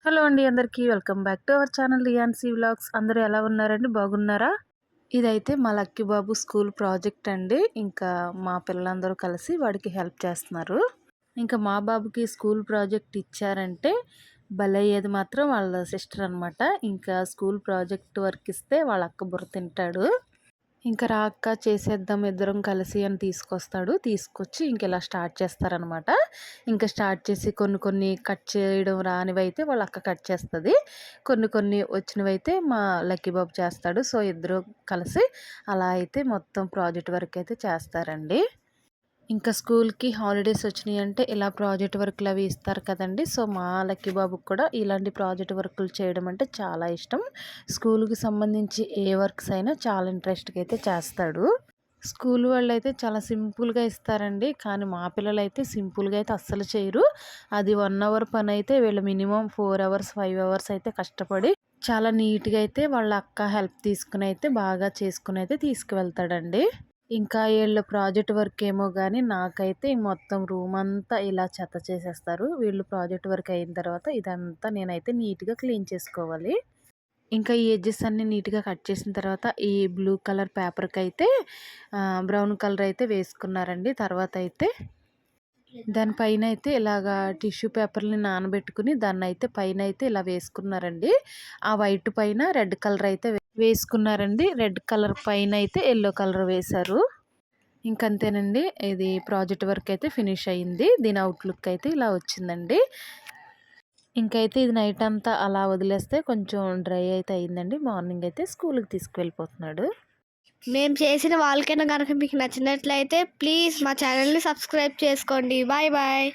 Hello అండి అందరికీ welcome back to our channel Riyansi vlogs. అందరూ ఎలా ఉన్నారండి? బాగున్నారా? ఇదైతే మా లక్కీ బాబు స్కూల్ ప్రాజెక్ట్ అండి. ఇంకా మా పిల్లలందరూ కలిసి వాడికి హెల్ప్ చేస్తున్నారు. ఇంకా మా బాబుకి స్కూల్ ప్రాజెక్ట్ ఇచ్చారంటే భలయ్యేది మాత్రం వాళ్ళ సిస్టర్ అనమాట. ఇంకా స్కూల్ ప్రాజెక్ట్ వర్క్ ఇస్తే వాళ్ళ అక్క బుర్ర తింటాడు. ఇంకా రా అక్క చేసేద్దాం ఇద్దరం కలిసి అని తీసుకొస్తాడు. తీసుకొచ్చి ఇంక ఇలా స్టార్ట్ చేస్తారనమాట. ఇంకా స్టార్ట్ చేసి కొన్ని కట్ చేయడం రానివైతే వాళ్ళ అక్క కట్ చేస్తుంది. కొన్ని వచ్చినవైతే మా లక్కీ బాబు చేస్తాడు. సో ఇద్దరు కలిసి అలా అయితే మొత్తం ప్రాజెక్ట్ వర్క్ అయితే చేస్తారండి. ఇంకా స్కూల్‌కి హాలిడేస్ వచ్చినాయంటే ఇలా ప్రాజెక్ట్ వర్క్‌లు అవి ఇస్తారు కదండీ! సో, మా లక్కీ బాబుకి కూడా ఇలాంటి ప్రాజెక్ట్ వర్కులు చేయడం అంటే చాలా ఇష్టం. స్కూల్‌కి సంబంధించి ఏ వర్క్స్ అయినా చాలా ఇంట్రెస్ట్‌గా అయితే చేస్తాడు. స్కూల్ వాళ్ళైతే చాలా సింపుల్‌గా ఇస్తారండి. కానీ మా పిల్లలైతే సింపుల్‌గా అయితే అస్సలు చేయరు. అది 1 అవర్ పనైతే వీళ్ళు మినిమమ్ 4 అవర్స్, 5 అవర్స్ అయితే కష్టపడి చాలా నీట్‌గా అయితే వాళ్ళ అక్క హెల్ప్ తీసుకొని అయితే బాగా చేసుకొని అయితే తీసుకువెళ్తాడండి. ఇంకా ఈళ్ళ ప్రాజెక్ట్ వర్క్ ఏమో గానీ నాకైతే మొత్తం రూమ్ అంతా ఇలా చెత్త చేసేస్తారు. వీళ్ళు ప్రాజెక్ట్ వర్క్ అయిన తర్వాత ఇదంతా నేనైతే నీట్‌గా క్లీన్ చేసుకోవాలి. ఇంకా ఈ ఎడ్జెస్ అన్నీ నీట్‌గా కట్ చేసిన తర్వాత ఈ బ్లూ కలర్ పేపర్‌కైతే బ్రౌన్ కలర్ అయితే వేసుకున్నారండి. తర్వాత అయితే దానిపైన అయితే ఇలాగా టిష్యూ పేపర్‌ని నానబెట్టుకుని దాన్నయితే పైనయితే ఇలా వేసుకున్నారండి. ఆ వైట్ పైన రెడ్ కలర్ అయితే వేసుకున్నారండి. రెడ్ కలర్ పైనయితే యెల్లో కలర్ వేశారు. ఇంకంతేనండి. ఇది ప్రాజెక్ట్ వర్క్ అయితే ఫినిష్ అయింది. దీని అవుట్‌లుక్ అయితే ఇలా వచ్చిందండి. ఇంకైతే ఇది నైట్ అంతా అలా వదిలేస్తే కొంచెం డ్రై అయితే అయిందండి. మార్నింగ్ అయితే స్కూల్‌కి తీసుకువెళ్ళిపోతున్నాడు. మేము చేసిన వాళ్ళకైనా కనుక మీకు నచ్చినట్లయితే ప్లీజ్ మా ఛానల్ని సబ్స్క్రైబ్ చేసుకోండి. Bye bye.